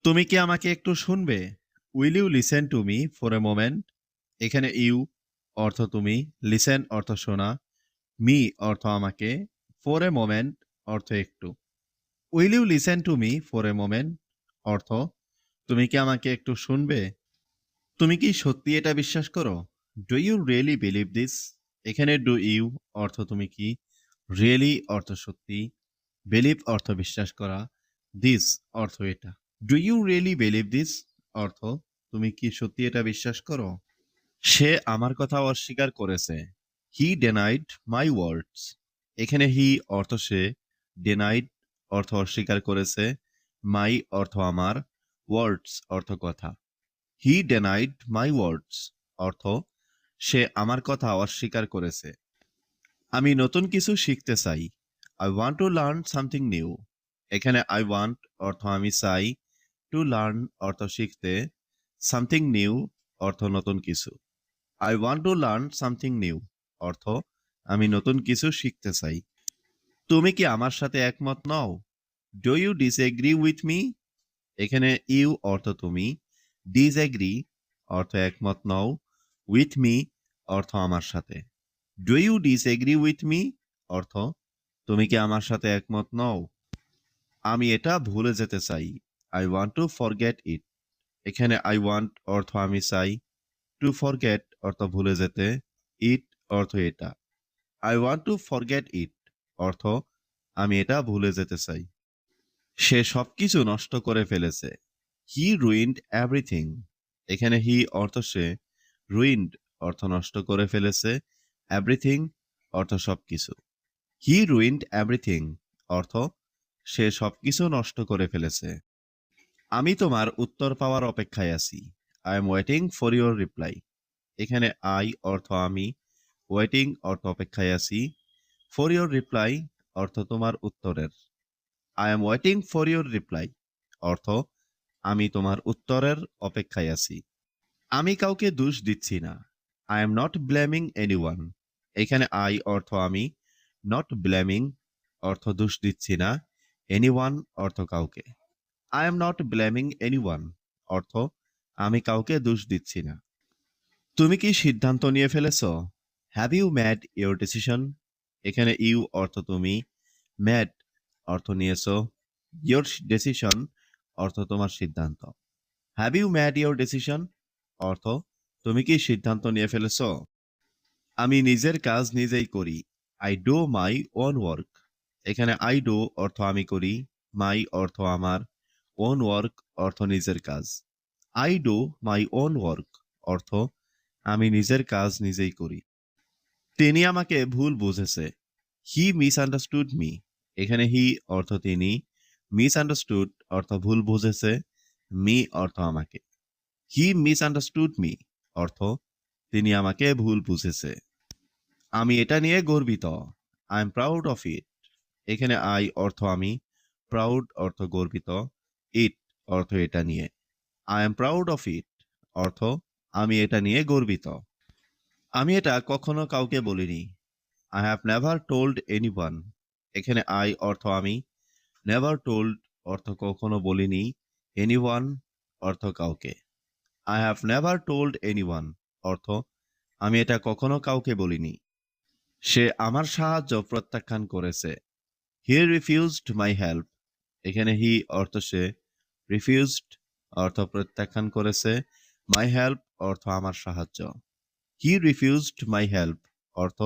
তুমি কি আমাকে একটু শুনবে? Will you listen to me for a moment? এখানে ইউ অর্থ তুমি, লিসেন অর্থ শোনা, মি অর্থ আমাকে, ফর এ মোমেন্ট অর্থ একটু। Will you listen to me for a moment অর্থ তুমি কি আমাকে একটু শুনবে? তুমি কি সত্যি এটা বিশ্বাস করো? Do you really believe this? এখানে ডু ইউ অর্থ তুমি কি, রিয়েলি অর্থ সত্যি, বিলিভ অর্থ বিশ্বাস করা, দিস অর্থ এটা। Do you really believe this অর্থ তুমি কি সত্যি এটা বিশ্বাস করো? সে আমার কথা অস্বীকার করেছে। হি ডেনাইড মাই ওয়ার্ডস। এখানে হি অর্থ সে, ডেনাইড অর্থ অস্বীকার করেছে, মাই অর্থ আমার, ওয়ার্ডস অর্থ কথা। হি ডেনাইড মাই ওয়ার্ডস অর্থ সে আমার কথা অস্বীকার করেছে। আমি নতুন কিছু শিখতে চাই। I want to learn something new. এখানে আই ওয়ান্ট অর্থ আমি চাই, টু লার্ন অর্থ শিখতে, সামথিং নিউ অর্থ নতুন কিছু। I want to learn something new অর্থ আমি নতুন কিছু শিখতে চাই। তুমি কি আমার সাথে একমত নও? Do you disagree with me? এখানে ইউ অর্থ তুমি, ডিসএগ্রি অর্থ একমত নও, উইথ মি অর্থ আমার সাথে। Do you disagree with me অর্থ তুমি কি আমার সাথে একমত নও? আমি এটা ভুলে যেতে চাই। I want two forget it. এখানে আই ওয়ান্ট অর্থ আমি চাই, টু ফরগেট অর্থ ভুলে যেতে, ইট অর্থ এটা। I want two forget it অর্থ আমি এটা ভুলে যেতে চাই। সে সবকিছু নষ্ট করে ফেলেছে। হি রুইন্ড এভরিথিং। এখানে হি অর্থ সে, রুইন্ড অর্থ নষ্ট করে ফেলেছে, এভরিথিং অর্থ সবকিছু। হি রুইন্ড এভরিথিং অর্থ সে সবকিছু নষ্ট করে ফেলেছে। আমি তোমার উত্তর পাওয়ার অপেক্ষায় আছি। I am waiting for your reply. এখানে আই অর্থ আমি, ওয়েটিং অর্থ অপেক্ষায় আছি, ফর ইউর রিপ্লাই অর্থ তোমার উত্তরের। I am waiting for your reply অর্থ আমি তোমার উত্তরের অপেক্ষায় আছি। আমি কাউকে দোষ দিচ্ছি না। I am not blaming anyone. এখানে আই অর্থ আমি, নট ব্লেমিং অর্থ দোষ দিচ্ছি না, এনিওয়ান অর্থ কাউকে। I am not blaming anyone অর্থ আমি কাউকে দোষ দিচ্ছি না। তুমি কি সিদ্ধান্ত নিয়ে ফেলেছ? Have you made your decision? এখানে ইউ অর্থ তুমি, মেড অর্থ নিয়েছ, ইউর ডিসিশন অর্থ তোমার সিদ্ধান্ত। Have you made your decision অর্থ তুমি কি সিদ্ধান্ত নিয়ে ফেলেছ? আমি নিজের কাজ নিজেই করি। I do my own work. এখানে আই ডু অর্থ আমি করি, মাই অর্থ আমার, ওন ওয়ার্ক অর্থ নিজের কাজ। I do my own work অর্থ আমি নিজের কাজ নিজেই করি। তিনি আমাকে ভুল বুঝেছে। হি মিসআন্ডারস্টুড মি। এখানে হি অর্থ তিনি, মিসআন্ডারস্টুড অর্থ ভুল বুঝেছে, মি অর্থ আমাকে। হি মিসআন্ডারস্টুড মি অর্থ তিনি আমাকে ভুল বুঝেছে। আমি এটা নিয়ে গর্বিত। I am proud of it. এখানে আই অর্থ আমি, প্রাউড অর্থ গর্বিত, ইট অর্থ এটা নিয়ে। I am proud of it অর্থ আমি এটা নিয়ে গর্বিত। আমি এটা কখনো কাউকে বলিনি। I have never told anyone. এখানে আই অর্থ আমি, নেভার টোল্ড অর্থ কখনো বলিনি, এনিওয়ান অর্থ কাউকে। I have never told anyone অর্থ আমি এটা কখনো কাউকে বলিনি। সে আমার সাহায্য প্রত্যাখ্যান করেছে। He refused my help. এখানে হি অর্থ সে, রিফিউজড অর্থ প্রত্যাখ্যান করেছে, মাই হেল্প অর্থ আমার সাহায্য। হি রিফিউজড মাই হেল্প অর্থ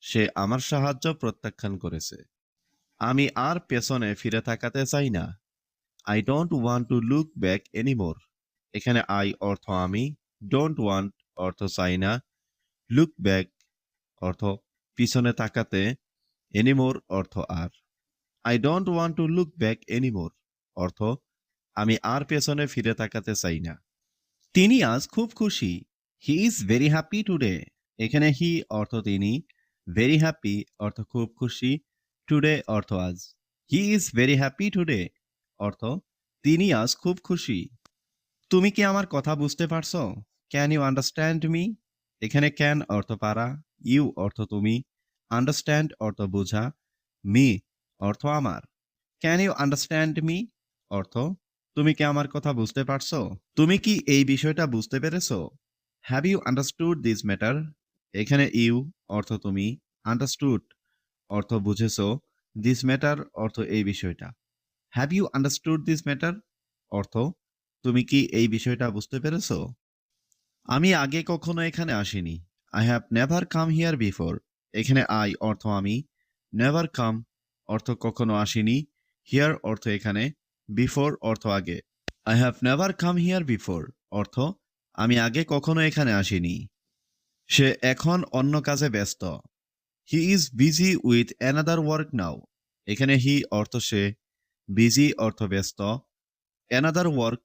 সে আমার সাহায্য প্রত্যাখ্যান করেছে। আমি আর পেছনে ফিরে তাকাতে চাই না। I don't want to look back anymore. এখানে আই অর্থ আমি, ডোন্ট ওয়ান্ট অর্থ চাই না, লুক ব্যাক অর্থ পিছনে তাকাতে, এনিমোর অর্থ আর। I don't want to look back anymore অর্থ আমি আর পেছনে ফিরে তাকাতে চাই না। তিনি আজ খুব খুশি। He is very happy today. এখানে হি অর্থ তিনি, ভেরি হ্যাপি অর্থ খুব খুশি, টুডে অর্থ আজ। He is very happy today অর্থ তিনি আজ খুব খুশি। তুমি কি আমার কথা বুঝতে পারছো? Can you understand me? এখানে ক্যান অর্থ পারা, ইউ অর্থ তুমি, আন্ডারস্ট্যান্ড অর্থ বোঝা, মি অর্থ আমার। ক্যান ইউ আন্ডারস্ট্যান্ড মি অর্থ তুমি কি আমার কথা বুঝতে পারছো? তুমি কি এই বিষয়টা বুঝতে পেরেছো? Have you understood this matter? এখানে ইউ অর্থ তুমি, আন্ডারস্টুড অর্থ বুঝেছো, দিস ম্যাটার অর্থ এই বিষয়টা। Have you understood this matter অর্থ তুমি কি এই বিষয়টা বুঝতে পেরেছো? আমি আগে কখনো এখানে আসিনি। I have never come here before. এখানে আই অর্থ আমি, নেভার কাম অর্থ কখনো আসিনি, হিয়ার অর্থ এখানে, বিফোর অর্থ আগে। I have never come here before অর্থ আমি আগে কখনো এখানে আসিনি। সে এখন অন্য কাজে ব্যস্ত। হি is busy with another work নাও। এখানে হি অর্থ সে, বিজি অর্থ ব্যস্ত, অ্যানাদার ওয়ার্ক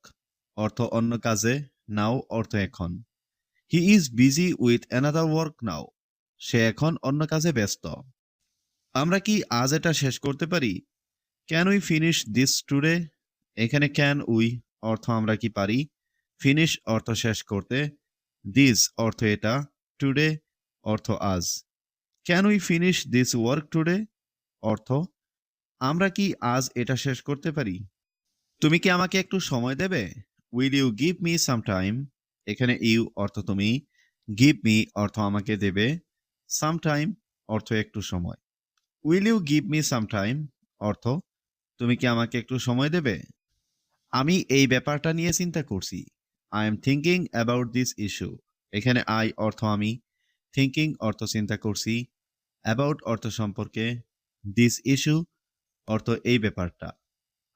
অর্থ অন্য কাজে, নাও অর্থ এখন। He is busy with another work now. সে এখন অন্য কাজে ব্যস্ত। আমরা কি আজ এটা শেষ করতে পারি? Can we finish this today? এখানে ক্যান উই অর্থ আমরা কি পারি, ফিনিশ অর্থ শেষ করতে, দিস অর্থ এটা, টুডে অর্থ আজ। Can we finish this work today অর্থ আমরা কি আজ এটা শেষ করতে পারি? তুমি কি আমাকে একটু সময় দেবে? Will you give me some time? এখানে ইউ অর্থ তুমি, গিভ মি অর্থ আমাকে দেবে, সাম টাইম অর্থ একটু সময়। Will you give me some time অর্থ তুমি কি আমাকে একটু সময় দেবে? আমি এই ব্যাপারটা নিয়ে চিন্তা করছি। I am thinking about this issue. এখানে আই অর্থ আমি, থিঙ্কিং অর্থ চিন্তা করছি, অ্যাবাউট অর্থ সম্পর্কে, দিস ইস্যু অর্থ এই ব্যাপারটা।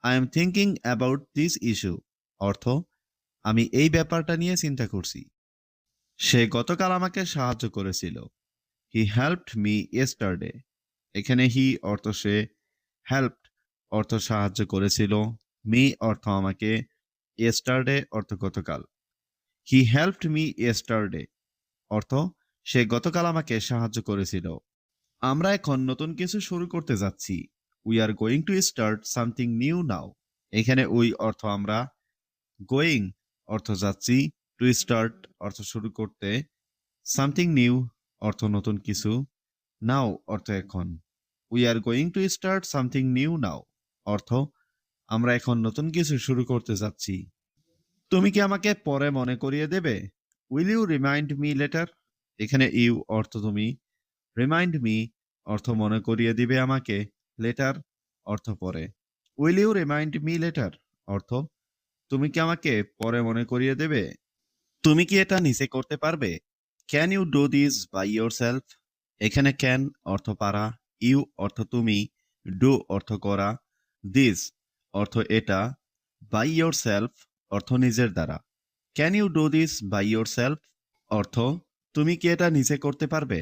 I am thinking about this issue অর্থ আমি এই ব্যাপারটা নিয়ে চিন্তা করছি। সে গতকাল আমাকে সাহায্য করেছিল। হি হেল্পড মি ইয়েস্টারডে। এখানে হি অর্থ সে, হেল্পড অর্থ সাহায্য করেছিল, মি অর্থ আমাকে, ইয়েস্টারডে অর্থ গতকাল। হি হেল্পড মি ইয়েস্টারডে অর্থ সে গতকাল আমাকে সাহায্য করেছিল। আমরা এখন নতুন কিছু শুরু করতে যাচ্ছি। We are going to start something new now. এখানে উই অর্থ আমরা, গোয়িং অর্থ যাচ্ছি, টু স্টার্ট অর্থ শুরু করতে, সামথিং নিউ অর্থ নতুন কিছু, নাও অর্থ এখন। We are going to start something new now অর্থ আমরা এখন নতুন কিছু শুরু করতে যাচ্ছি। তুমি কি আমাকে পরে মনে করিয়ে দেবে? Will you remind me later? এখানে ইউ অর্থ তুমি, রিমাইন্ড মি অর্থ মনে করিয়ে দিবে আমাকে, লেটার অর্থ পরে। Will you remind me later অর্থ তুমি কি আমাকে পরে মনে করিয়ে দেবে? তুমি কি এটা নিজে করতে পারবে? Can you do this by yourself? এখানে ক্যান অর্থ পারা, ইউ অর্থ তুমি, ডু অর্থ করা, দিস অর্থ এটা, বাই ইয়োর সেলফ অর্থ নিজের দ্বারা। Can you do this by yourself অর্থ তুমি কি এটা নিজে করতে পারবে?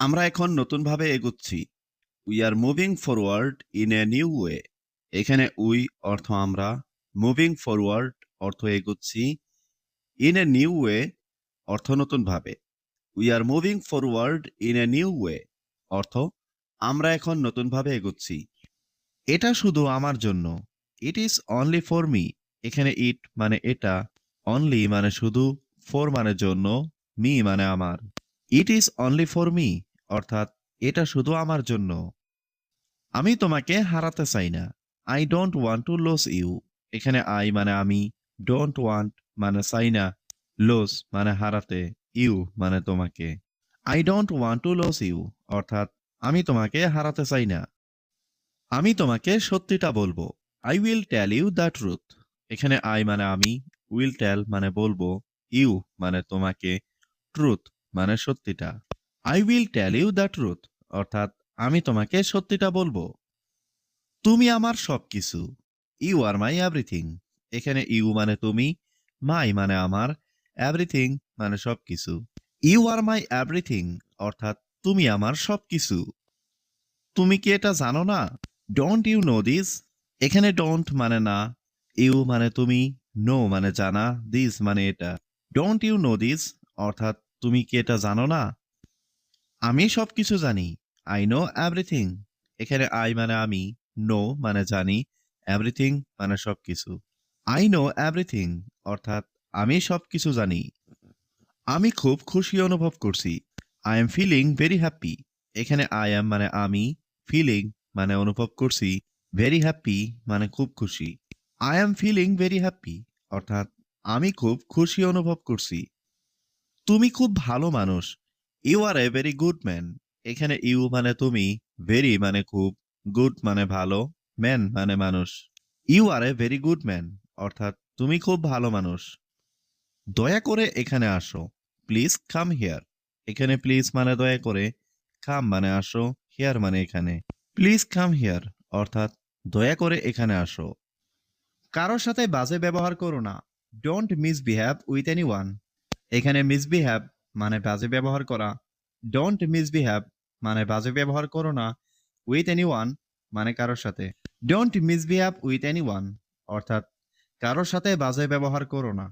আমরা এখন নতুনভাবে এগুচ্ছি। We are moving forward in a new way. এখানে উই অর্থ আমরা, মুভিং ফরওয়ার্ড অর্থ এগুচ্ছি, ইন এ নিউ ওয়ে অর্থ নতুনভাবে। We are moving forward in a new way অর্থ আমরা এখন নতুনভাবে এগুচ্ছি। এটা শুধু আমার জন্য। It is only for me. এখানে ইট মানে এটা, অনলি মানে শুধু, ফর মানে জন্য, মি মানে আমার। ইট ইজ অনলি ফর মি অর্থাৎ এটা শুধু আমার জন্য। আমি তোমাকে হারাতে চাই না। I don't want to lose you. এখানে আই মানে আমি, ডোন্ট ওয়ান্ট মানে চাই না, লস মানে হারাতে, ইউ মানে তোমাকে। I don't want to lose you অর্থাৎ আমি তোমাকে হারাতে চাই না। আমি তোমাকে সত্যিটা বলবো। I will tell you the truth. এখানে আই মানে আমি, উইল টেল মানে বলবো, ইউ মানে তোমাকে, ট্রুথ মানে সত্যিটা। I will tell you the truth অর্থাৎ আমি তোমাকে সত্যিটা বলবো। তুমি আমার সবকিছু। You are my everything. এখানে ইউ মানে তুমি, মাই মানে আমার, এভরিথিং মানে সবকিছু। ইউ আর মাই এভরিথিং অর্থাৎ তুমি আমার সবকিছু। তুমি কি এটা জানো না? Don't you know this? এখানে ডোন্ট মানে না, ইউ মানে তুমি, নো মানে জানা, দিস মানে এটা। ডোন্ট ইউ নো দিস অর্থাৎ তুমি কি এটা জানো না? আমি সবকিছু জানি। I know everything. এখানে আই মানে আমি, নো মানে জানি, এভরিথিং মানে সবকিছু। আই নো এভরিথিং অর্থাৎ আমি সবকিছু জানি। আমি খুব খুশি অনুভব করছি। I am feeling very happy. এখানে আই এম মানে আমি, ফিলিং মানে অনুভব করছি, ভেরি হ্যাপি মানে খুব খুশি। I am feeling very happy অর্থাৎ আমি খুব খুশি অনুভব করছি। তুমি খুব ভালো মানুষ। You are a very good man. এখানে ইউ মানে তুমি, ভেরি মানে খুব, গুড মানে ভালো, ম্যান মানে মানুষ। You are a very good man অর্থাৎ তুমি খুব ভালো মানুষ। দয়া করে এখানে আসো। Please come here. এখানে প্লিজ মানে দয়া করে, কাম মানে আসো, হিয়ার মানে এখানে। প্লিজ কাম হিয়ার অর্থাৎ দয়া করে এখানে আসো। কারোর সাথে বাজে ব্যবহার করো না। Don't misbehave with anyone. এখানে মিসবিহেভ মানে বাজে ব্যবহার করা। ডোন্ট মিসবিহেভ মানে বাজে ব্যবহার করো না। উইথ এনিওয়ান মানে কারোর সাথে। ডোন্ট মিসবিহেভ উইথ এনিওয়ান অর্থাৎ কারোর সাথে বাজে ব্যবহার করো না।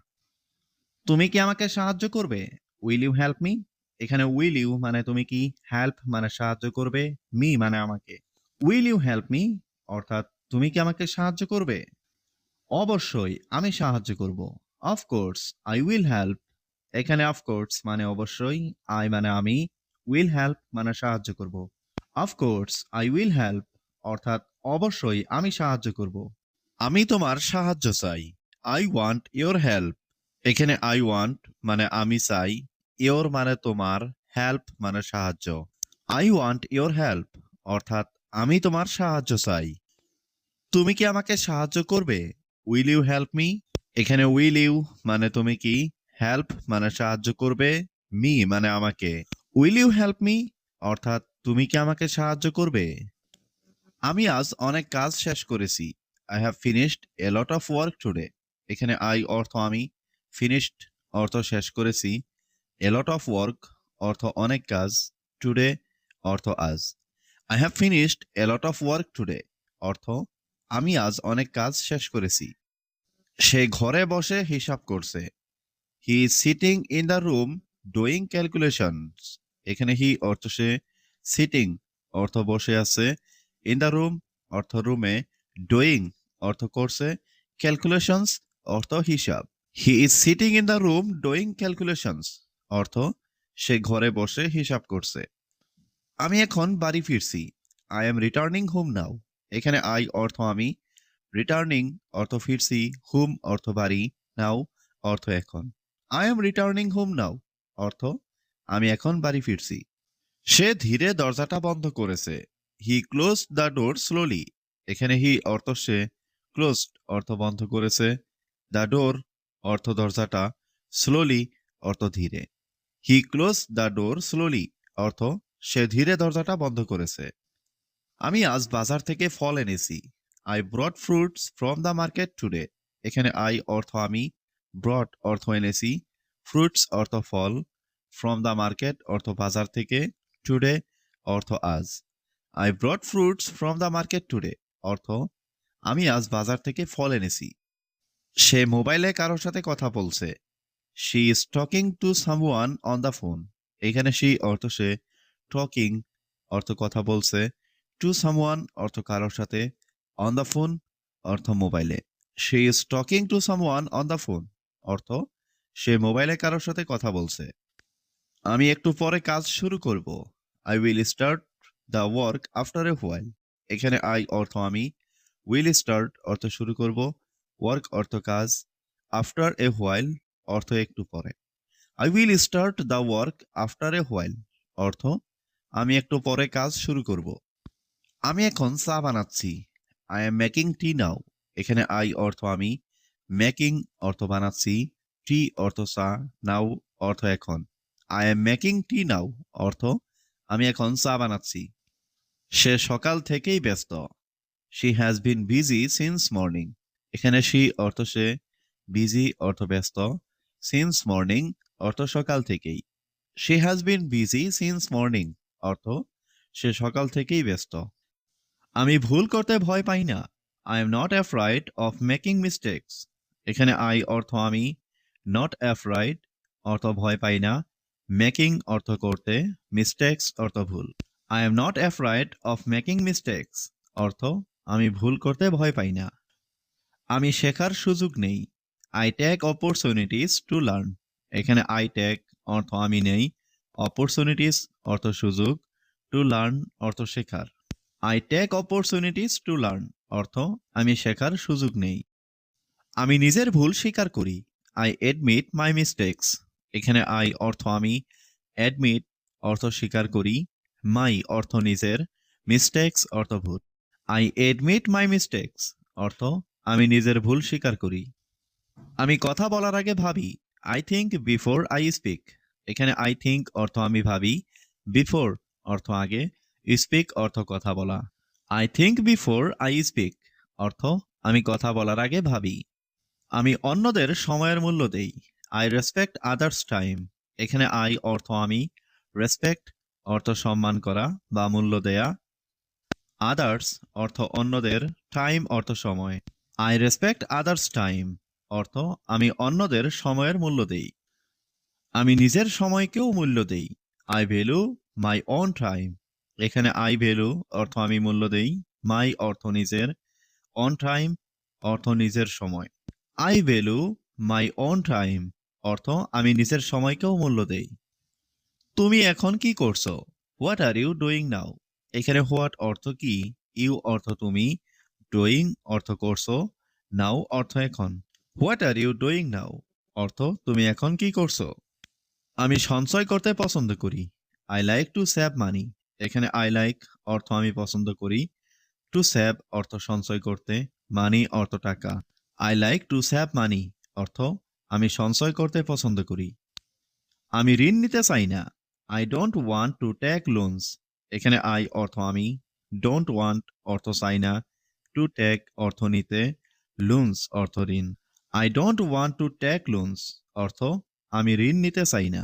তুমি কি আমাকে সাহায্য করবে? Will you help me? এখানে উইল ইউ মানে তুমি কি, হেল্প মানে সাহায্য করবে, মি মানে আমাকে। উইল ইউ হেল্প মি অর্থাৎ তুমি কি আমাকে সাহায্য করবে? অবশ্যই আমি সাহায্য করব। Of course I will help. এখানে অফকোর্স মানে অবশ্যই, আই মানে আমি, উইল হেল্প মানে সাহায্য করব। অফকোর্স আই উইল হেল্প অর্থাৎ অবশ্যই আমি সাহায্য করব। আমি তোমার সাহায্য চাই। I want your help. এখানে আই ওয়ান্ট মানে আমি চাই, ইয়োর মানে তোমার, হেল্প মানে সাহায্য। আই ওয়ান্ট ইয়োর হেল্প অর্থাৎ আমি তোমার সাহায্য চাই। তুমি কি আমাকে সাহায্য করবে? Will you help me? এখানে উইল ইউ মানে তুমি কি, হেল্প মানে সাহায্য করবে, মি মানে আমাকে। উইল ইউ হেল্প মি অর্থাৎ তুমি কি আমাকে সাহায্য করবে? আমি আজ অনেক কাজ শেষ করেছি। I have finished A lot of work today. এখানে আই অর্থ আমি, ফিনিশড অর্থ শেষ করেছি, এ লট অফ ওয়ার্ক অর্থ অনেক কাজ, টুডে অর্থ আজ। I have finished A lot of work today অর্থ আমি আজ অনেক কাজ শেষ করেছি। সে ঘরে বসে হিসাব করছে। He is sitting in the room doing calculations. এখানে হি অর্থ সে, সিটিং অর্থ বসে আছে, ইন দ্য রুম অর্থ রুমে, ডুইং অর্থ করছে, ক্যালকুলেশনস অর্থ হিসাব। He is sitting in the room doing calculations অর্থ সে ঘরে বসে হিসাব করছে। আমি এখন বাড়ি ফিরছি। I am returning home now. এখানে আই অর্থ আমি, রিটার্নিং অর্থ ফিরছি, হুম অর্থ বাড়ি, নাও অর্থ এখন। I M returning home now অর্থ আমি এখন বাড়ি ফিরছি। সে ধীরে দরজাটা বন্ধ করেছে। হি ক্লোজ দ্য ডোর স্লোলি। এখানে হি অর্থ সে, ক্লোজড অর্থ বন্ধ করেছে, দ্য ডোর অর্থ দরজাটা, স্লোলি অর্থ ধীরে। হি ক্লোজ দ্য ডোর স্লোলি অর্থ সে ধীরে দরজাটা বন্ধ করেছে। আমি আজ বাজার থেকে ফল এনেছি। I brought fruits from the market today. এখানে আই অর্থ আমি, ব্রট অর্থ এনেছি, ফ্রুটস অর্থ ফল, ফ্রম দ্য মার্কেট অর্থ বাজার থেকে, টুডে অর্থ আজ। I brought fruits from the market today অর্থ আমি আজ বাজার থেকে ফল এনেছি। সে মোবাইলে কারোর সাথে কথা বলছে। She is talking to someone on the phone. এখানে শি অর্থ সে, টকিং অর্থ কথা বলছে, টু সামওয়ান অর্থ কারোর সাথে, অন দ্য ফোন অর্থ মোবাইলে। She is talking to someone on the phone অর্থ সে মোবাইলে কারোর সাথে কথা বলছে। আমি একটু পরে কাজ শুরু করব। I will start the work after a while. এখানে আই অর্থ আমি, উইল স্টার্ট অর্থ শুরু করব, ওয়ার্ক অর্থ কাজ, আফটার এ হোয়াইল অর্থ একটু পরে। I will start the work after a while অর্থ আমি একটু পরে কাজ শুরু করব। আমি এখন চা বানাচ্ছি। আই এম মেকিং টি নাও। এখানে আই অর্থ আমি, মেকিং অর্থ বানাচ্ছি, টি অর্থ চা, নাও অর্থ এখন। আই এম মেকিং টি নাও অর্থ আমি এখন চা বানাচ্ছি। সে সকাল থেকেই ব্যস্ত। She has been busy since morning. এখানে শি অর্থ সে, বিজি অর্থ ব্যস্ত, সিন্স মর্নিং অর্থ সকাল থেকেই। She has been busy since morning অর্থ সে সকাল থেকেই ব্যস্ত। আমি ভুল করতে ভয় পাই না। I am not afraid of making mistakes. এখানে আই অর্থ আমি, নট অ্যাফ্রাইড অর্থ ভয় পাই না, মেকিং অর্থ করতে, মিস্টেকস অর্থ ভুল। I am not afraid of making mistakes অর্থ আমি ভুল করতে ভয় পাই না। আমি শেখার সুযোগ নেই। I take opportunities to learn. এখানে আই টেক অর্থ আমি নেই, অপরচুনিটিস অর্থ সুযোগ, টু লার্ন অর্থ শেখার। I take opportunities to learn অর্থ আমি শেখার সুযোগ নেই। আমি নিজের ভুল স্বীকার করি। I admit my mistakes. এখানে আই অর্থ আমি, অ্যাডমিট অর্থ স্বীকার করি, মাই অর্থ নিজের, মিস্টেক্স অর্থ ভুল। আই অ্যাডমিট মাই মিস্টেক্স অর্থ আমি নিজের ভুল স্বীকার করি। আমি কথা বলার আগে ভাবি। I think before I speak. এখানে আই থিঙ্ক অর্থ আমি ভাবি, বিফোর অর্থ আগে, স্পিক অর্থ কথা বলা। I think before I speak অর্থ আমি কথা বলার আগে ভাবি। আমি অন্যদের সময়ের মূল্য দেই। I respect others time. এখানে আই অর্থ আমি, রেসপেক্ট অর্থ সম্মান করা বা মূল্য দেয়া, আদার্স অর্থ অন্যদের, টাইম অর্থ সময়। আই রেসপেক্ট আদার্স টাইম অর্থ আমি অন্যদের সময়ের মূল্য দেই। আমি নিজের সময়কেও মূল্য দেই। I value my own time. এখানে আই ভ্যালু অর্থ আমি মূল্য দেই, মাই অর্থ নিজের, অন টাইম অর্থ নিজের সময়। I value my own time অর্থ আমি নিজের সময়কেও মূল্য দেই। তুমি এখন কি করছো? What are you doing now? এখানে হোয়াট অর্থ কি, ইউ অর্থ তুমি, ডুইং অর্থ করছো, নাও অর্থ এখন। What are you doing now অর্থ তুমি এখন কি করছো? আমি সঞ্চয় করতে পছন্দ করি। আই লাইক টু সেভ মানি। এখানে আই লাইক অর্থ আমি পছন্দ করি, টু সেভ অর্থ সঞ্চয় করতে, মানি অর্থ টাকা। আই লাইক টু সেভ মানি অর্থ আমি সঞ্চয় করতে পছন্দ করি। আমি ঋণ নিতে চাই না। I don't want to take loans. এখানে আই অর্থ আমি, ডোন্ট ওয়ান্ট অর্থ চাই না, টু টেক অর্থ নিতে, লোনস অর্থ ঋণ। I don't want to take loans অর্থ আমি ঋণ নিতে চাই না।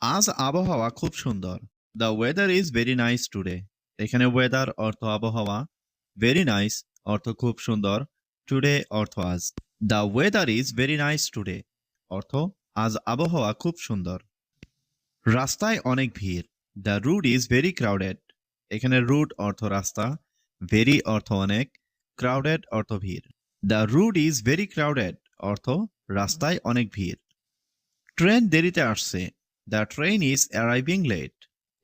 আজ আবহাওয়া খুব সুন্দর। The weather is very nice today. এখানে ওয়েদার অর্থ আবহাওয়া, ভেরি নাইস অর্থ খুব সুন্দর, টুডে অর্থ আজ। The weather is very nice today অর্থ আজ আবহাওয়া খুব সুন্দর। রাস্তায় অনেক ভিড়। The road is very crowded. এখানে রোড অর্থ রাস্তা, ভেরি অর্থ অনেক, ক্রাউডেড অর্থ ভিড়। The road is very crowded অর্থ রাস্তায় অনেক ভিড়। ট্রেন দেরিতে আসছে। The train is arriving late.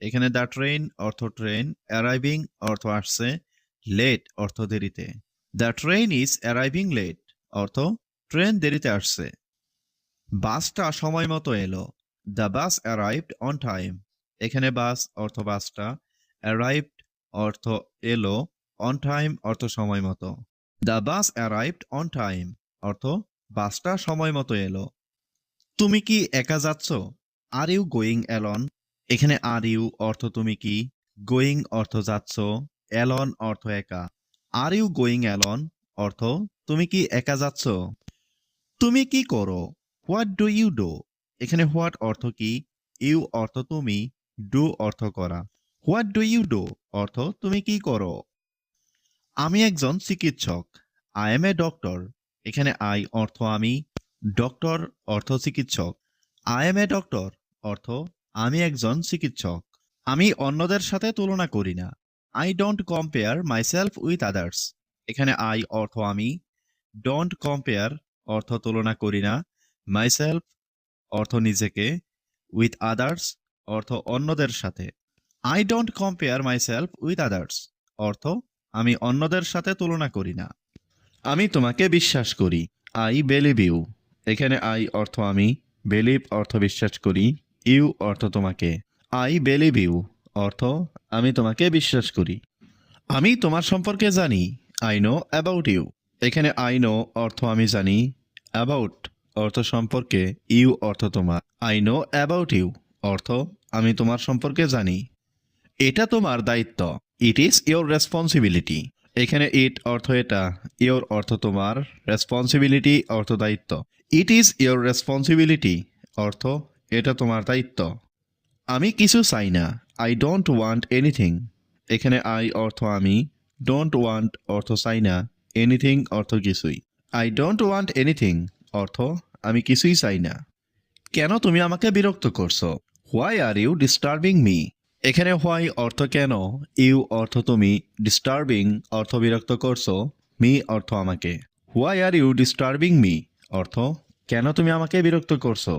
এখানে দ্য ট্রেন অর্থ ট্রেন, অ্যারাইভিং অর্থ আসছে, লেট অর্থ দেরিতে। The train is arriving late অর্থ ট্রেন দেরিতে আসছে। বাসটা সময় মতো এলো। The bus arrived on time. এখানে বাস অর্থ বাসটা, অ্যারাইভড অর্থ এলো, অন টাইম অর্থ সময় মতো। The bus arrived on time অর্থ বাসটা সময় মতো এলো। তুমি কি একা যাচ্ছ? Are you going alone? এখানে আর ইউ অর্থ তুমি কি, গোয়িং অর্থ যাচ্ছ, অ্যালন অর্থ একা। আর ইউ গোয়িং অ্যালন অর্থ তুমি কি একা যাচ্ছ? তুমি কি করো? What do you do? এখানে হোয়াট অর্থ কি, ইউ অর্থ তুমি, ডু অর্থ করা। হোয়াট ডু ইউ ডু অর্থ তুমি কি করো? আমি একজন চিকিৎসক। I M a doctor. এখানে আই অর্থ আমি, ডক্টর অর্থ চিকিৎসক। আই এম এ ডক্টর অর্থ আমি একজন চিকিৎসক। আমি অন্যদের সাথে তুলনা করি না। I don't compare myself with others. এখানে আই অর্থ আমি, ডোন্ট কম্পেয়ার অর্থ তুলনা করি না, মাইসেলফ অর্থ নিজেকে, উইথ আদার্স অর্থ অন্যদের সাথে। I don't compare myself with others অর্থ আমি অন্যদের সাথে তুলনা করি না। আমি তোমাকে বিশ্বাস করি। I believe you. এখানে আই অর্থ আমি, বিলিভ অর্থ বিশ্বাস করি, ইউ অর্থ তোমাকে। আই বিলিভ ইউ অর্থ আমি তোমাকে বিশ্বাস করি। আমি তোমার সম্পর্কে জানি। I know about you. এখানে আই নো অর্থ আমি জানি, অ্যাবাউট অর্থ সম্পর্কে, ইউ অর্থ তোমার। আই নো অ্যাবাউট ইউ অর্থ আমি তোমার সম্পর্কে জানি। এটা তোমার দায়িত্ব। It is your responsibility. এখানে ইট অর্থ এটা, ইয়োর অর্থ তোমার, রেসপন্সিবিলিটি অর্থ দায়িত্ব। ইট ইজ ইয়োর রেসপন্সিবিলিটি অর্থ এটা তোমার দায়িত্ব। আমি কিছু চাই না। I don't want anything. এখানে আই অর্থ আমি, ডোন্ট ওয়ান্ট অর্থ চাই না, এনিথিং অর্থ কিছুই। আই ডোন্ট ওয়ান্ট এনিথিং অর্থ আমি কিছুই চাই না। কেন তুমি আমাকে বিরক্ত করছো? Why are you disturbing me? এখানে হোয়াই অর্থ কেন, ইউ অর্থ তুমি, ডিস্টার্বিং অর্থ বিরক্ত করছো, মি অর্থ আমাকে। Why are you disturbing me অর্থ কেন তুমি আমাকে বিরক্ত করছো?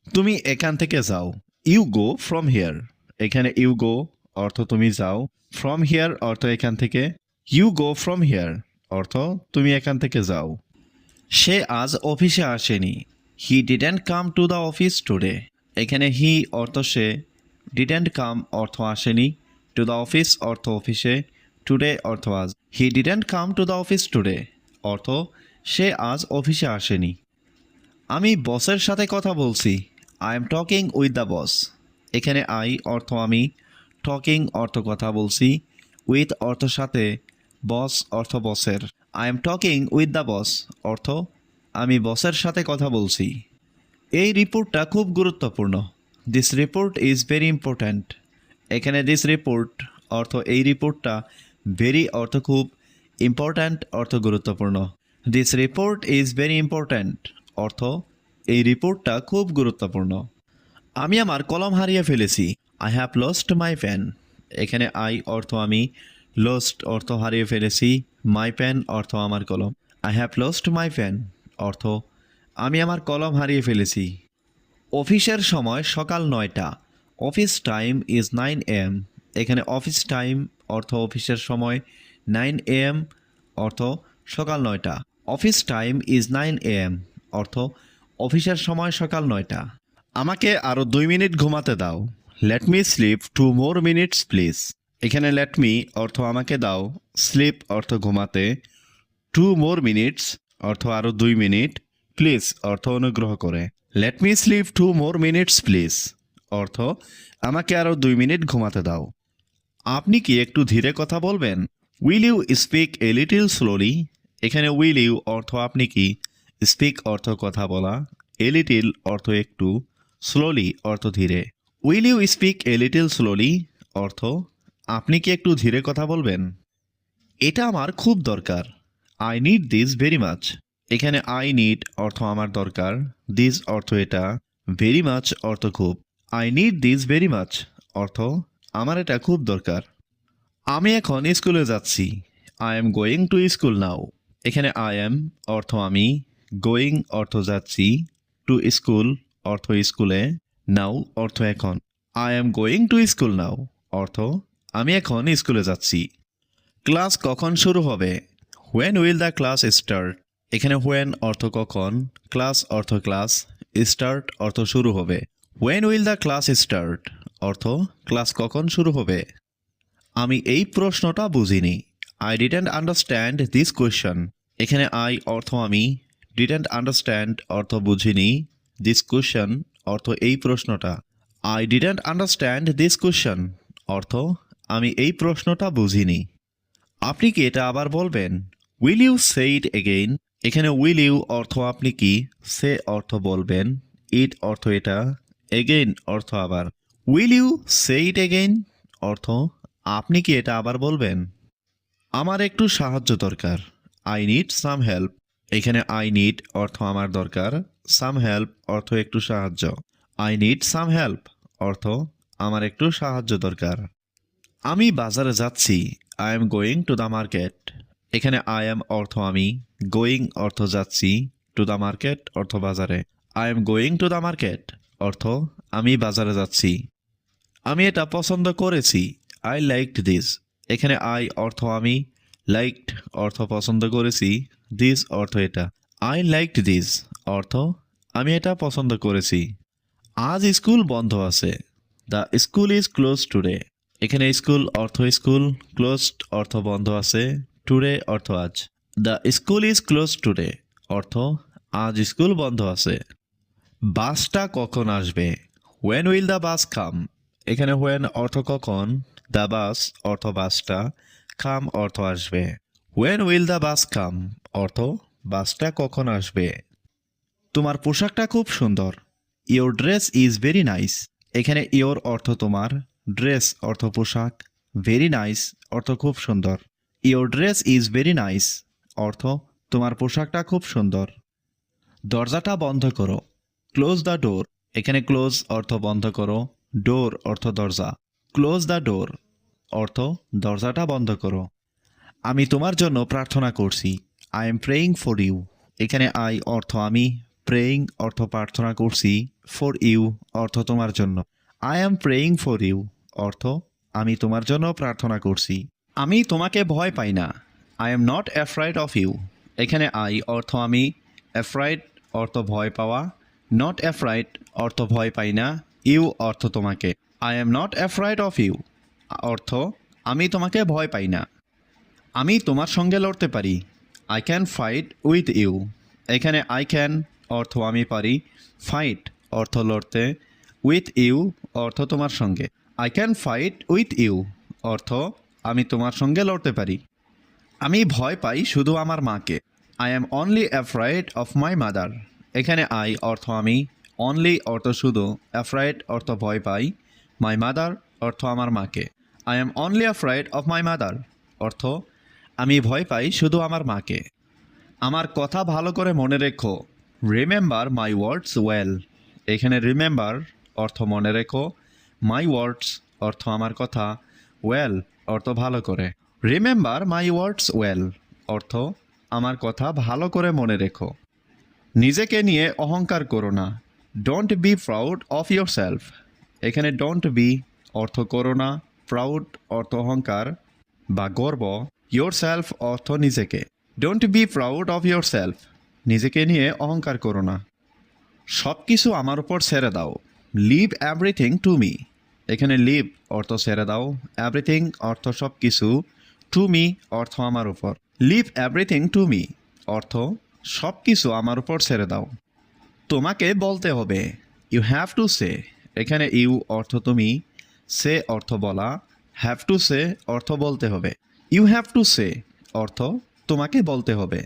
তুমি এখান থেকে যাও। You go from here. এখানে ইউ গো অর্থ তুমি যাও, ফ্রম হিয়ার অর্থ এখান থেকে, ইউ গো ফ্রম হিয়ার অর্থ তুমি এখান থেকে যাও। সে আজ অফিসে আসেনি। He didn't come to the office today. এখানে হি অর্থ সে, ডিডেন্ট কাম অর্থ আসেনি, টু দ্য অফিস অর্থ অফিসে, টুডে অর্থ আজ। He didn't come to the office today অর্থ সে আজ অফিসে আসেনি। আমি বসের সাথে কথা বলছি। I am talking with the boss. এখানে আই অর্থ আমি, টকিং অর্থ কথা বলছি, উইথ অর্থ সাথে, বস অর্থ বসের। I am talking with the boss অর্থ আমি বসের সাথে কথা বলছি। এই রিপোর্টটা খুব গুরুত্বপূর্ণ। This report is very important. এখানে দিস রিপোর্ট অর্থ এই রিপোর্টটা, ভেরি অর্থ খুব, ইম্পর্ট্যান্ট অর্থ গুরুত্বপূর্ণ। This report is very important অর্থ এই রিপোর্টটা খুব গুরুত্বপূর্ণ। আমি আমার কলম হারিয়ে ফেলেছি। I have lost my pen. এখানে আই অর্থ আমি, লস্ট অর্থ হারিয়ে ফেলেছি, মাই পেন অর্থ আমার কলম। I have lost my pen অর্থ আমি আমার কলম হারিয়ে ফেলেছি। অফিসের সময় সকাল 9টা। Office time is 9 AM। এখানে অফিস টাইম অর্থ অফিসের সময়, 9 AM অর্থ সকাল 9টা। অফিস টাইম ইজ 9 AM অর্থ অফিসের সময় সকাল 9টা। আমাকে আরও 2 মিনিট ঘুমাতে দাও। Let me slip 2 more minutes please. এখানে লেট মি অর্থ আমাকে দাও, স্লিপ অর্থ ঘুমাতে, 2 মোর মিনিটস অর্থ আরও 2 মিনিট, প্লিজ অর্থ অনুগ্রহ করে। Let me slip 2 more minutes please অর্থ আমাকে আরও 2 মিনিট ঘুমাতে দাও। আপনি কি একটু ধীরে কথা বলবেন? Will you speak a little slowly. এখানে উইল ইউ অর্থ আপনি কি, স্পিক অর্থ কথা বলা, এ লিটল অর্থ একটু, স্লোলি অর্থ ধীরে। Will you speak a little slowly অর্থ আপনি কি একটু ধীরে কথা বলবেন? এটা আমার খুব দরকার। I need this very much. এখানে আই নিড অর্থ আমার দরকার, দিস অর্থ এটা, ভেরি মাচ অর্থ খুব। I need this very much অর্থ আমার এটা খুব দরকার। আমি এখন স্কুলে যাচ্ছি। I am going to school now. এখানে আই এম অর্থ আমি, গোয়িং অর্থ যাচ্ছি, টু স্কুল অর্থ স্কুলে, নাও অর্থ এখন। I am going to school now অর্থ আমি এখন স্কুলে যাচ্ছি। ক্লাস কখন শুরু হবে? When will the class start. এখানে হোয়েন অর্থ কখন, ক্লাস অর্থ ক্লাস, স্টার্ট অর্থ শুরু হবে। When will the class start অর্থ ক্লাস কখন শুরু হবে। আমি এই প্রশ্নটা বুঝিনি। I didn't understand this question. এখানে আই অর্থ আমি, ডিডেন্ট আন্ডারস্ট্যান্ড অর্থ বুঝিনি, দিস কোয়েশ্চন অর্থ এই প্রশ্নটা। I didn't understand this question অর্থ আমি এই প্রশ্নটা বুঝিনি। আপনি কি এটা আবার বলবেন? Will you say it again. এখানে উইল ইউ অর্থ আপনি কি, সে অর্থ বলবেন, ইট অর্থ এটা, এগেইন অর্থ আবার। Will you say it again অর্থ আপনি কি এটা আবার বলবেন? আমার একটু সাহায্য দরকার। I need some help. এখানে আই নিড অর্থ আমার দরকার, সাম হেল্প অর্থ একটু সাহায্য। আই নিড সাম হেল্প অর্থ আমার একটু সাহায্য দরকার। আমি বাজারে যাচ্ছি। I am going to the market. এখানে আই এম অর্থ আমি, গোয়িং অর্থ যাচ্ছি, টু দ্য মার্কেট অর্থ বাজারে। I am going to the market অর্থ আমি বাজারে যাচ্ছি। আমি এটা পছন্দ করেছি। I liked this. এখানে আই অর্থ আমি, লাইকড অর্থ পছন্দ করেছি, দিস অর্থ এটা। আই লাইকড দিস অর্থ আমি এটা পছন্দ করেছি। আজ স্কুল বন্ধ আছে। The school is close today. এখানে স্কুল অর্থ স্কুল, ক্লোজড অর্থ বন্ধ আছে, টুডে অর্থ আজ। The school is close today অর্থ আজ স্কুল বন্ধ আছে। বাসটা কখন আসবে? হোয়েন উইল দ্য বাস কাম। এখানে হোয়েন অর্থ কখন, দ্য বাস অর্থ বাসটা, কাম অর্থ আসবে। হোয়েন উইল দ্য বাস কাম অর্থ বাসটা কখন আসবে। তোমার পোশাকটা খুব সুন্দর। Your dress is very nice. এখানে ইয়োর অর্থ তোমার, ড্রেস অর্থ পোশাক, ভেরি নাইস অর্থ খুব সুন্দর। Your dress is very nice অর্থ তোমার পোশাকটা খুব সুন্দর। দরজাটা বন্ধ করো। Close the door. এখানে ক্লোজ অর্থ বন্ধ করো, ডোর অর্থ দরজা। ক্লোজ দ্য ডোর অর্থ দরজাটা বন্ধ করো। আমি তোমার জন্য প্রার্থনা করছি। I am praying for you. এখানে আই অর্থ আমি, প্রেয়িং অর্থ প্রার্থনা করছি, ফর ইউ অর্থ তোমার জন্য। I am praying for you অর্থ আমি তোমার জন্য প্রার্থনা করছি। আমি তোমাকে ভয় পাই না। I am not afraid of you. এখানে আই অর্থ আমি, অ্যাফ্রাইড অর্থ ভয় পাওয়া, নট অ্যাফ্রাইড অর্থ ভয় পাই না, ইউ অর্থ তোমাকে। I am not afraid of you অর্থ আমি তোমাকে ভয় পাই না। আমি তোমার সঙ্গে লড়তে পারি। I can fight with you. এখানে আই ক্যান অর্থ আমি পারি, ফাইট অর্থ লড়তে, উইথ ইউ অর্থ তোমার সঙ্গে। I can fight with you অর্থ আমি তোমার সঙ্গে লড়তে পারি। আমি ভয় পাই শুধু আমার মাকে। I am only afraid of my mother. এখানে আই অর্থ আমি, অনলি অর্থ শুধু, অ্যাফ্রাইড অর্থ ভয় পাই, মাই মাদার অর্থ আমার মাকে। I am only afraid of my mother অর্থ আমি ভয় পাই শুধু আমার মাকে। আমার কথা ভালো করে মনে রেখো। Remember my words well. এখানে রিমেম্বার অর্থ মনে রেখো, মাই ওয়ার্ডস অর্থ আমার কথা, ওয়েল অর্থ ভালো করে। রিমেম্বার মাই ওয়ার্ডস ওয়েল অর্থ আমার কথা ভালো করে মনে রেখো। নিজেকে নিয়ে অহংকার করো না। Don't be proud of your self. এখানে ডোন্ট বি অর্থ করো না, প্রাউড অর্থ অহংকার বা গর্ব, ইয়োর সেলফ অর্থ নিজেকে। Don't be proud of your self নিজেকে নিয়ে অহংকার করো না। সব কিছু আমার উপর ছেড়ে দাও। Leave everything to me. এখানে লিভ অর্থ ছেড়ে দাও, এভরিথিং অর্থ সব কিছু, টু মি অর্থ আমার উপর। লিভ এভরিথিং টু মি অর্থ সব কিছু আমার উপর ছেড়ে দাও। তোমাকে বলতে হবে। You have to say. এখানে ইউ অর্থ তুমি, সে অর্থ বলা, হ্যাভ টু সে অর্থ বলতে হবে। ইউ হ্যাভ টু সে অর্থ তোমাকে বলতে হবে।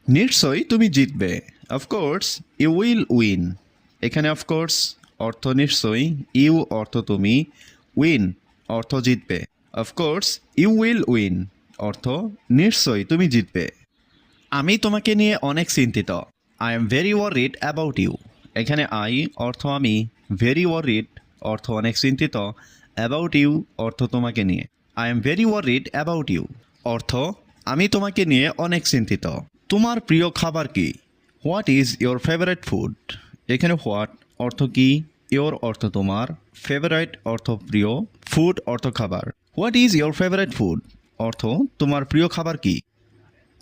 নিশ্চয়ই তুমি জিতবে। Of course you will win. এখানে অফকোর্স অর্থ নিশ্চয়ই, ইউ অর্থ তুমি, উইন অর্থ জিতবে। অফকোর্স ইউ উইল উইন অর্থ নিশ্চয়ই তুমি জিতবে। আমি তোমাকে নিয়ে অনেক চিন্তিত। I am very worried about you. এখানে আই অর্থ আমি, ভেরি ওয়ারিড অর্থ অনেক চিন্তিত, অ্যাবাউট ইউ অর্থ তোমাকে নিয়ে। I am very worried about you অর্থ আমি তোমাকে নিয়ে অনেক চিন্তিত। তোমার প্রিয় খাবার কি? What is your favourite food? এখানে হোয়াট অর্থ কি, ইয়োর অর্থ তোমার, ফেভারিট অর্থ প্রিয়, ফুড অর্থ খাবার। What is your favourite food অর্থ তোমার প্রিয় খাবার কি?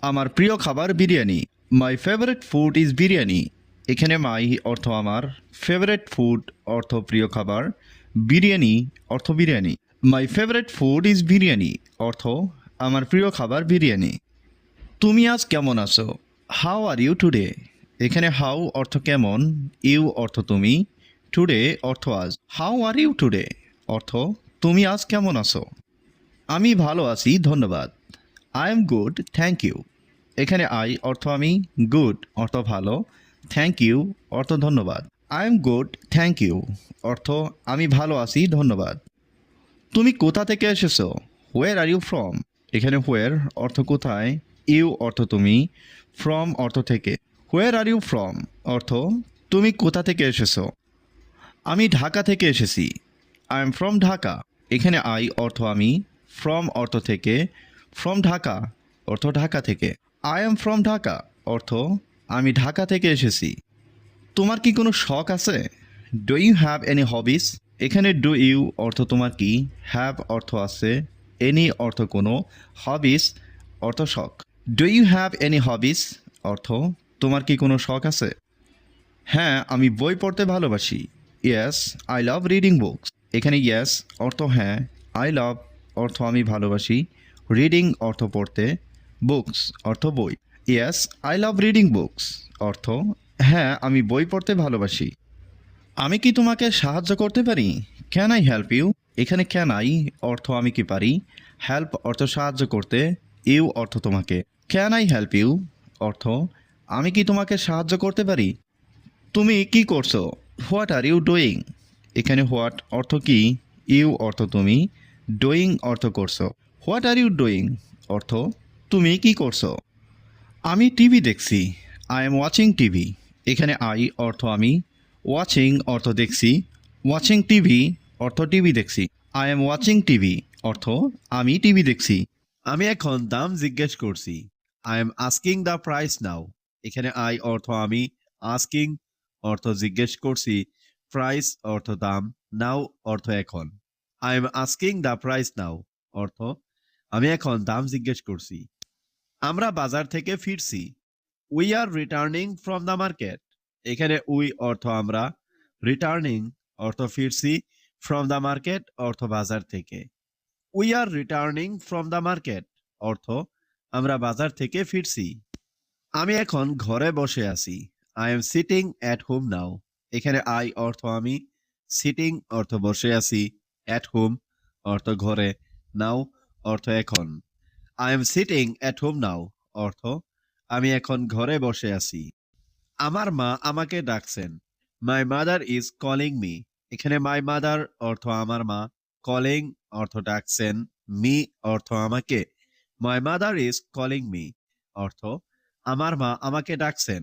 আমার প্রিয় খাবার biryani. My favourite food is biryani. এখানে মাই অর্থ আমার, ফেভারিট ফুড অর্থ প্রিয় খাবার, বিরিয়ানি অর্থ biryani. My favourite food is biryani অর্থ আমার প্রিয় খাবার বিরিয়ানি। তুমি আজ কেমন আছো? How are you today? এখানে হাউ অর্থ কেমন, ইউ অর্থ তুমি, টুডে অর্থ আজ। হাউ আর ইউ টুডে অর্থ তুমি আজ কেমন আছো? আমি ভালো আছি ধন্যবাদ। I am good thank you. এখানে আই অর্থ আমি, গুড অর্থ ভালো, থ্যাংক ইউ অর্থ ধন্যবাদ। I am good thank you অর্থ আমি ভালো আছি ধন্যবাদ। তুমি কোথা থেকে এসেছো? Where are you from? এখানে হোয়ার অর্থ কোথায়, ইউ অর্থ তুমি, ফ্রম অর্থ থেকে। হোয়ার আর ইউ ফ্রম অর্থ তুমি কোথা থেকে এসেছো। আমি ঢাকা থেকে এসেছি। I am from Dhaka. এখানে আই অর্থ আমি, ফ্রম অর্থ থেকে, ফ্রম ঢাকা অর্থ ঢাকা থেকে। আই এম ফ্রম ঢাকা অর্থ আমি ঢাকা থেকে এসেছি। তোমার কি কোনো শখ আছে? ডু ইউ হ্যাভ এনি হবিস? এখানে ডু ইউ অর্থ তোমার কি, হ্যাভ অর্থ আছে, এনি অর্থ কোনো, হবিস অর্থ শখ। ডু ইউ হ্যাভ এনি হবিস অর্থ তোমার কি কোনো শখ আছে? হ্যাঁ, আমি বই পড়তে ভালোবাসি। Yes I love reading books. এখানে ইয়েস অর্থ হ্যাঁ, আই লাভ অর্থ আমি ভালোবাসি, রিডিং অর্থ পড়তে, বুকস অর্থ বই। Yes I love reading books অর্থ হ্যাঁ আমি বই পড়তে ভালোবাসি। আমি কি তোমাকে সাহায্য করতে পারি? Can I help you? এখানে ক্যান আই অর্থ আমি কি পারি, হেল্প অর্থ সাহায্য করতে, ইউ অর্থ তোমাকে। ক্যান আই হেল্প ইউ অর্থ আমি কি তোমাকে সাহায্য করতে পারি? তুমি কি করছো? What are you doing? এখানে হোয়াট অর্থ কি, ইউ অর্থ তুমি, ডুইং অর্থ করছো। হোয়াট আর ইউ ডুইং অর্থ তুমি কি করছো? আমি টিভি দেখছি। I am watching TV. এখানে আই অর্থ আমি, ওয়াচিং অর্থ দেখছি, ওয়াচিং টিভি অর্থ টিভি দেখছি। আই এম ওয়াচিং টিভি অর্থ আমি টিভি দেখছি। আমি এখন দাম জিজ্ঞেস করছি। I am asking the price now. এখানে আই অর্থ আমি, আস্কিং অর্থ জিজ্ঞেস করছি, প্রাইস অর্থ দাম, নাও অর্থ এখন। I am asking the price now অর্থ আমি এখন দাম জিজ্ঞেস করছি। আমরা বাজার থেকে ফিরছি। We are returning from the market. এখানে উই অর্থ আমরা, রিটার্নিং অর্থ ফিরছি, ফ্রম দ্য মার্কেট অর্থ বাজার থেকে। We are returning from the market অর্থ আমরা বাজার থেকে ফিরছি। আমি এখন ঘরে বসে আছি। I am sitting at home now. এখানে আই অর্থ আমি, সিটিং অর্থ বসে আছি, অ্যাট হোম অর্থ ঘরে, নাও অর্থ এখন। I am sitting at home now অর্থ আমি এখন ঘরে বসে আছি। আমার মা আমাকে ডাকছেন। My mother is calling me. এখানে মাই মাদার অর্থ আমার মা, কলিং অর্থ ডাকছেন, মি অর্থ আমাকে। My mother is calling me অর্থ আমার মা আমাকে ডাকছেন।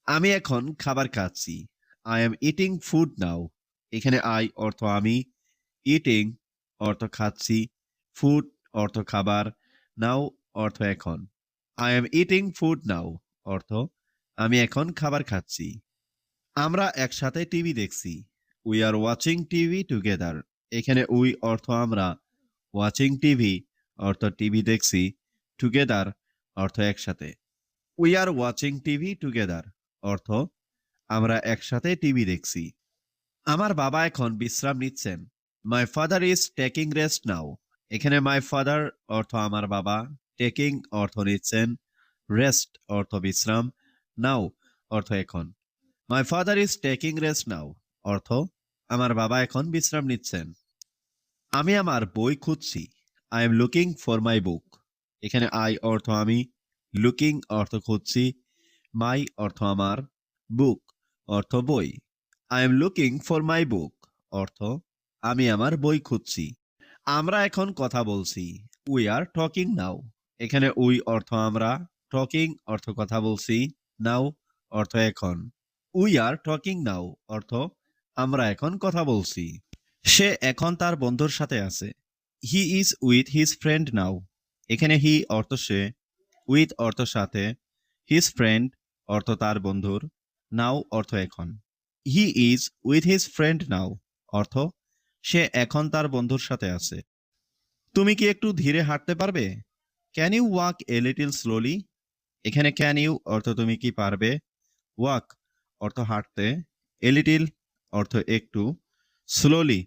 আমি এখন খাবার খাচ্ছি। আই এম ইটিং ফুড নাও। এখানে আই অর্থ আমি, ইটিং অর্থ খাচ্ছি, ফুড অর্থ খাবার, নাও অর্থ এখন। আই এম ইটিং ফুড নাও অর্থ আমি এখন খাবার খাচ্ছি। আমরা একসাথে টিভি দেখছি। We are watching TV together. এখানে উই অর্থ আমরা, ওয়াচিং টিভি অর্থ টিভি দেখছি, টুগেদার অর্থ একসাথে। We are watching TV together অর্থ আমরা একসাথে টিভি দেখছি। আমার বাবা এখন বিশ্রাম নিচ্ছেন। My father is taking rest now. এখানে মাই ফাদার অর্থ আমার বাবা, টেকিং অর্থ নিচ্ছেন, রেস্ট অর্থ বিশ্রাম, নাও অর্থ এখন। My father is taking rest now অর্থ আমার বাবা এখন বিশ্রাম নিচ্ছেন। আমি আমার বই খুঁজছি। I am looking for my book. এখানে আই অর্থ আমি, লুকিং অর্থ খুঁজছি, মাই অর্থ আমার, বুক অর্থ বই। I am looking for my book অর্থ আমি আমার বই খুঁজছি। আমরা এখন কথা বলছি। We are talking now. এখানে উই অর্থ আমরা, টকিং অর্থ কথা বলছি, নাও অর্থ এখন। উই আর টকিং নাও অর্থ আমরা এখন কথা বলছি। সে এখন তার বন্ধুর সাথে আছে। He is with his friend now. এখানে হি অর্থ সে, উইথ অর্থ সাথে, হিজ ফ্রেন্ড অর্থ তার বন্ধুর, নাও অর্থ এখন। He is with his friend now অর্থ সে এখন তার বন্ধুর সাথে আছে। তুমি কি একটু ধীরে হাঁটতে পারবে? Can you walk a little slowly? এখানে ক্যান ইউ অর্থ তুমি কি পারবে, ওয়াক অর্থ হাঁটতে, এ লিটল অর্থ একটু, স্লোলি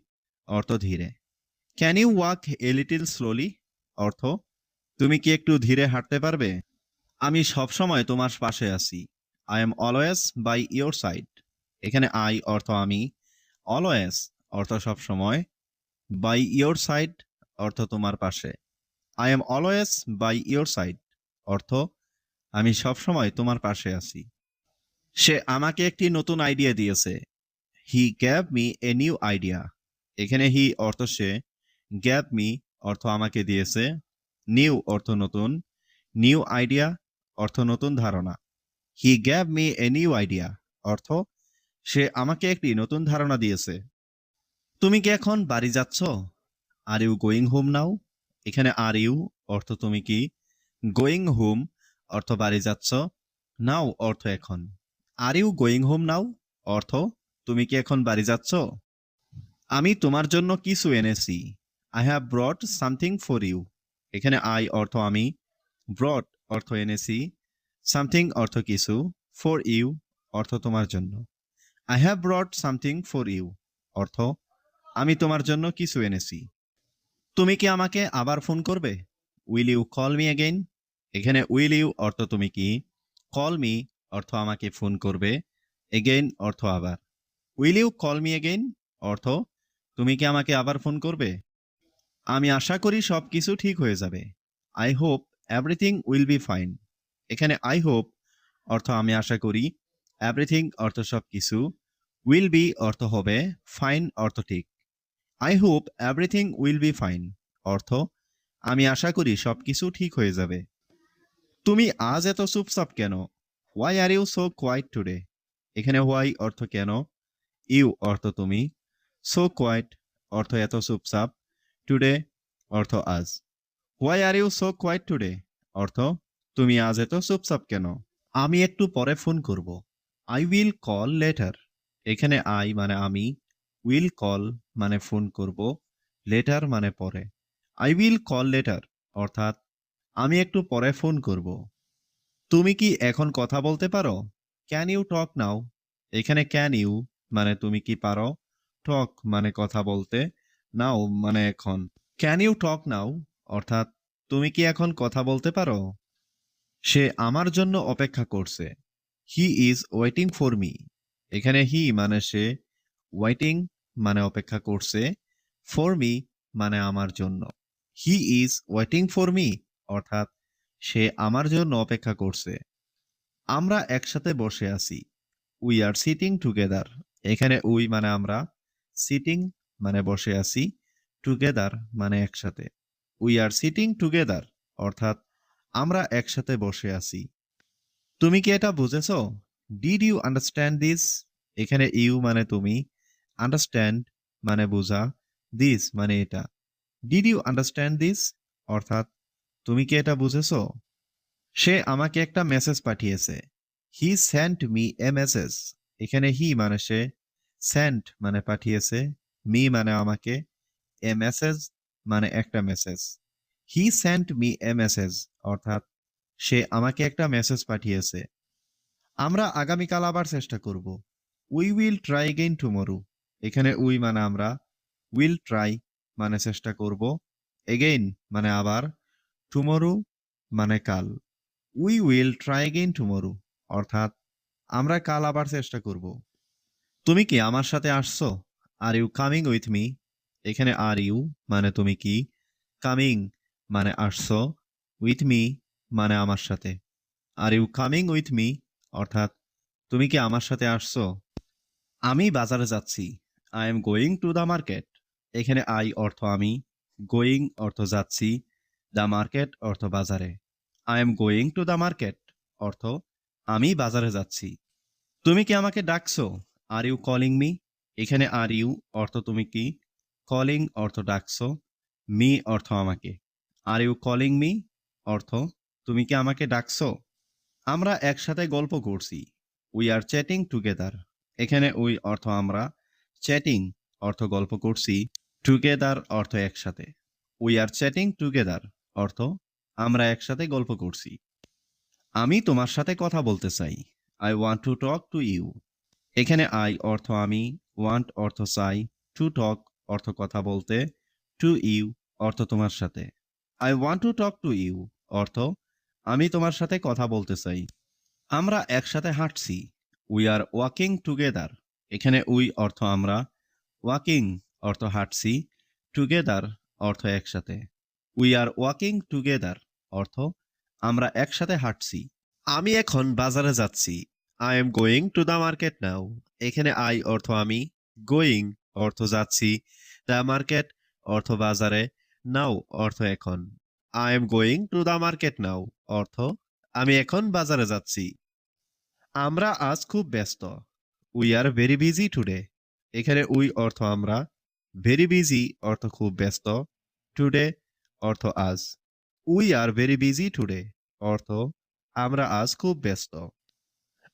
অর্থ ধীরে। Can you walk a little slowly অর্থ তুমি কি একটু ধীরে হাঁটতে পারবে? আমি সবসময় তোমার পাশে আছি। I am always by your side. এখানে আই অর্থ আমি, অলওয়েজ অর্থ সবসময়, বাই ইয়োর সাইড অর্থ তোমার পাশে। I am always by your side অর্থ আমি সবসময় তোমার পাশে আছি। সে আমাকে একটি নতুন আইডিয়া দিয়েছে। হি gave me a new idea. এখানে হি অর্থ সে, গ্যাভ মি অর্থ আমাকে দিয়েছে, নিউ অর্থ নতুন, নিউ আইডিয়া অর্থ নতুন ধারণা। হি gave me a new idea অর্থ সে আমাকে একটি নতুন ধারণা দিয়েছে। তুমি কি এখন বাড়ি যাচ্ছ? Are you going home now? এখানে আর ইউ অর্থ তুমি কি, গোয়িং হোম অর্থ বাড়ি যাচ্ছ, নাও অর্থ এখন। Are you going home now অর্থ তুমি কি এখন বাড়ি যাচ্ছ? আমি তোমার জন্য কিছু এনেছি। I have brought something for you. এখানে আই অর্থ আমি, ব্রট অর্থ এনেছি, সামথিং অর্থ কিছু, ফর ইউ অর্থ তোমার জন্য। I have brought something for you অর্থ আমি তোমার জন্য কিছু এনেছি। তুমি কি আমাকে আবার ফোন করবে? Will you call me again? এখানে উইল ইউ অর্থ তুমি কি, কল মি অর্থ আমাকে ফোন করবে, এগেইন অর্থ আবার। Will you call me again অর্থ তুমি কি আমাকে আবার ফোন করবে? আমি আশা করি সব কিছু ঠিক হয়ে যাবে। I hope everything will be fine. এখানে আই হোপ অর্থ আমি আশা করি, এভরিথিং অর্থ সব কিছু, উইল বি অর্থ হবে, ফাইন অর্থ ঠিক। I hope everything will be fine অর্থ আমি আশা করি সবকিছু ঠিক হয়ে যাবে। তুমি আজ এত চুপচাপ কেন? Why are you so quiet today? এখানে হোয়াই অর্থ কেন, ইউ অর্থ তুমি, সো কোয়াইট অর্থ এত চুপচাপ, টুডে অর্থ আজ। Why are you so quiet today অর্থ তুমি আজ এত চুপচাপ কেন? আমি একটু পরে ফোন করব। I will call letter. এখানে আই মানে আমি, উইল কল মানে ফোন করব, লেটার মানে পরে। আই উইল কল লেটার অর্থাৎ আমি একটু পরে ফোন করব। তুমি কি এখন কথা বলতে পারো? ক্যান ইউ টক নাও? এখানে ক্যান ইউ মানে তুমি কি পারো, টক মানে কথা বলতে, নাও মানে এখন। ক্যান ইউ টক নাও অর্থাৎ তুমি কি এখন কথা বলতে পারো? সে আমার জন্য অপেক্ষা করছে। He is waiting for me. এখানে হি মানে সে, ওয়েটিং মানে অপেক্ষা করছে, ফর মি মানে আমার জন্য। He is waiting for me অর্থাৎ সে আমার জন্য অপেক্ষা করছে। আমরা একসাথে বসে আছি। We are sitting together. এখানে উই মানে আমরা, সিটিং মানে বসে আছি, টুগেদার মানে একসাথে। উই আর সিটিং টুগেদার অর্থাৎ আমরা একসাথে বসে আছি। তুমি কি এটা বুঝেছো? Did you understand this? এখানে ইউ মানে তুমি, আন্ডারস্ট্যান্ড মানে বোঝা, দিস মানে এটা। ডিড ইউ আন্ডারস্ট্যান্ড দিস অর্থাৎ তুমি কি এটা বুঝেছো? সে আমাকে একটা মেসেজ পাঠিয়েছে। He sent me a message. এখানে হি মানে সে, সেন্ট মানে পাঠিয়েছে, মি মানে আমাকে, এ মেসেজ মানে একটা message. He sent me a message অর্থাৎ সে আমাকে একটা মেসেজ পাঠিয়েছে। আমরা আগামীকাল আবার চেষ্টা করব। We will try again tomorrow. এখানে উই মানে আমরা, উইল ট্রাই মানে চেষ্টা করব, এগেইন মানে আবার, টুমরো মানে কাল। We will try again tomorrow অর্থাৎ আমরা কাল আবার চেষ্টা করব। তুমি কি আমার সাথে আসছো? Are you coming with me? এখানে আর ইউ মানে তুমি কি, কামিং মানে আসছো, উইথ মি মানে আমার সাথে। Are you coming with me অর্থাৎ তুমি কি আমার সাথে আসছো? আমি বাজারে যাচ্ছি। I am going to the market. এখানে আই অর্থ আমি, গোয়িং অর্থ যাচ্ছি, দ্য মার্কেট অর্থ বাজারে। I am going to the market অর্থ আমি বাজারে যাচ্ছি। তুমি কি আমাকে ডাকছো? Are you calling me? এখানে আর ইউ অর্থ তুমি কি, কলিং অর্থ ডাকছো, মি অর্থ আমাকে। আর ইউ কলিং মি অর্থ তুমি কি আমাকে ডাকছো? আমরা একসাথে গল্প করছি। We are chatting together. এখানে উই অর্থ আমরা, চ্যাটিং অর্থ গল্প করছি, টুগেদার অর্থ একসাথে। উই আর চ্যাটিং টুগেদার অর্থ আমরা একসাথে গল্প করছি। আমি তোমার সাথে কথা বলতে চাই। I want to talk to you. এখানে আই অর্থ আমি, ওয়ান্ট অর্থ চাই, টু টক অর্থ কথা বলতে, টু ইউ অর্থ তোমার সাথে। I want to talk to you অর্থ আমি তোমার সাথে কথা বলতে চাই। আমরা একসাথে হাঁটছি। We are walking together. এখানে উই অর্থ আমরা, ওয়াকিং অর্থ হাঁটছি, টুগেদার অর্থ একসাথে। উই আর ওয়াকিং টুগেদার অর্থ আমরা একসাথে হাঁটছি। আমি এখন বাজারে যাচ্ছি। I am going to the market নাও। এখানে আই অর্থ আমি, গোয়িং অর্থ যাচ্ছি, দ্য মার্কেট অর্থ বাজারে, নাও অর্থ এখন। I am going to the market নাও অর্থ আমি এখন বাজারে যাচ্ছি। আমরা আজ খুব ব্যস্ত। We are very busy today. এখানে উই অর্থ আমরা, ভেরি বিজি অর্থ খুব ব্যস্ত, টুডে অর্থ আজ। We are very busy today অর্থ আমরা আজ খুব ব্যস্ত।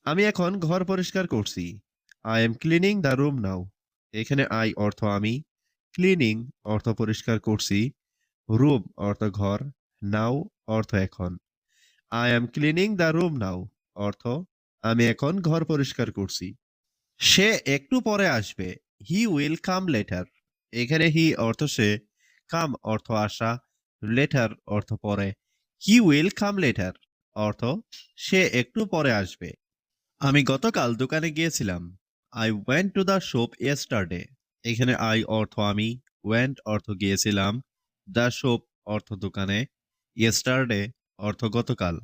আমি এখন ঘর পরিষ্কার করছি। I am cleaning the room now. এখানে আই অর্থ আমি, ক্লিনিং অর্থ পরিষ্কার করছি, রুম অর্থ ঘর, নাও অর্থ এখন। I am cleaning the room now অর্থ আমি এখন ঘর পরিষ্কার করছি। সে একটু পরে আসবে। He will come later. এখানে হি অর্থ সে, কাম অর্থ আসা, লেটার অর্থ পরে। হি উইল কাম লেটার অর্থ সে একটু পরে আসবে। আমি গতকাল দোকানে গিয়েছিলাম। I went to the shop yesterday. এখানে আই অর্থ আমি, ওয়েন্ট অর্থ গিয়েছিলাম, দ্য শপ অর্থ দোকানে, ইয়েস্টারডে অর্থ গতকাল।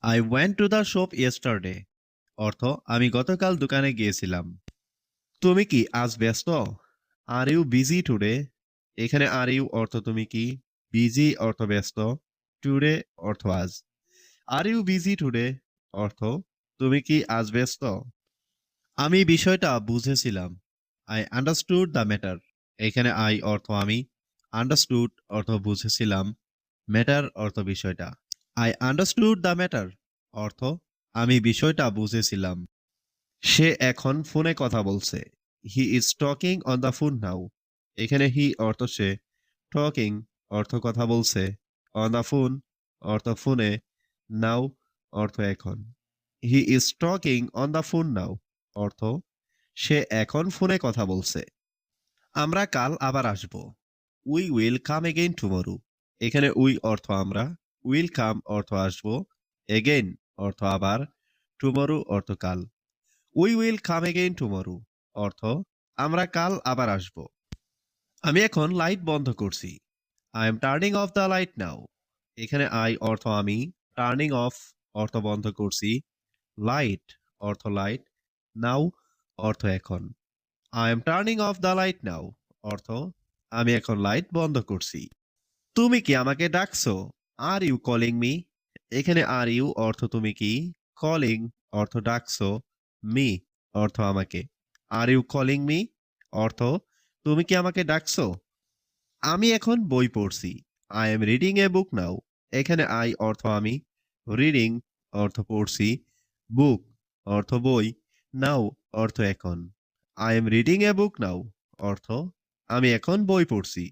I went to the shop yesterday অর্থ আমি গতকাল দোকানে গিয়েছিলাম। তুমি কি আজ ব্যস্ত? Are you busy today? এখানে আর ইউ অর্থ তুমি কি, বিজি অর্থ ব্যস্ত, টুডে অর্থ আজ। আর ইউ বিজি টুডে অর্থ তুমি কি আজ ব্যস্ত? আমি বিষয়টা বুঝেছিলাম। I understood the matter. এখানে আই অর্থ আমি, আন্ডারস্টুড অর্থ বুঝেছিলাম, ম্যাটার অর্থ বিষয়টা। আই আন্ডারস্টুড দ্য ম্যাটার অর্থ আমি বিষয়টা বুঝেছিলাম। সে এখন ফোনে কথা বলছে। He is talking on the phone now. এখানে হি অর্থ সে, টকিং অর্থ কথা বলছে, অন দ্য ফোন অর্থ ফোনে, নাও অর্থ এখন। He is talking on the phone now অর্থ সে এখন ফোনে কথা বলছে। আমরা কাল আবার আসব। We will come again tomorrow. এখানে উই অর্থ আমরা, উইল কাম অর্থ আসব, এগেইন অর্থ আবার, টুমরো অর্থ কাল। We will come again tomorrow অর্থ আমরা কাল আবার আসব। আমি এখন লাইট বন্ধ করছি। I am turning off the light now. এখানে আই অর্থ আমি, টার্নিং অফ অর্থ বন্ধ করছি, লাইট অর্থ লাইট, নাও অর্থ এখন। I am turning off the light now অর্থ আমি এখন লাইট বন্ধ করছি। তুমি কি আমাকে ডাকছো? Are you calling me? এখানে আর ইউ অর্থ তুমি কি, কলিং অর্থ ডাকছো, মি অর্থ আমাকে। আর ইউ কলিং মি অর্থ তুমি কি আমাকে ডাকছো? আমি এখন বই পড়ছি। আই এম রিডিং এ বুক নাও। এখানে আই অর্থ আমি, রিডিং অর্থ পড়ছি, বুক অর্থ বই, নাও অর্থ এখন। আই এম রিডিং এ বুক নাও অর্থ আমি এখন বই পড়ছি।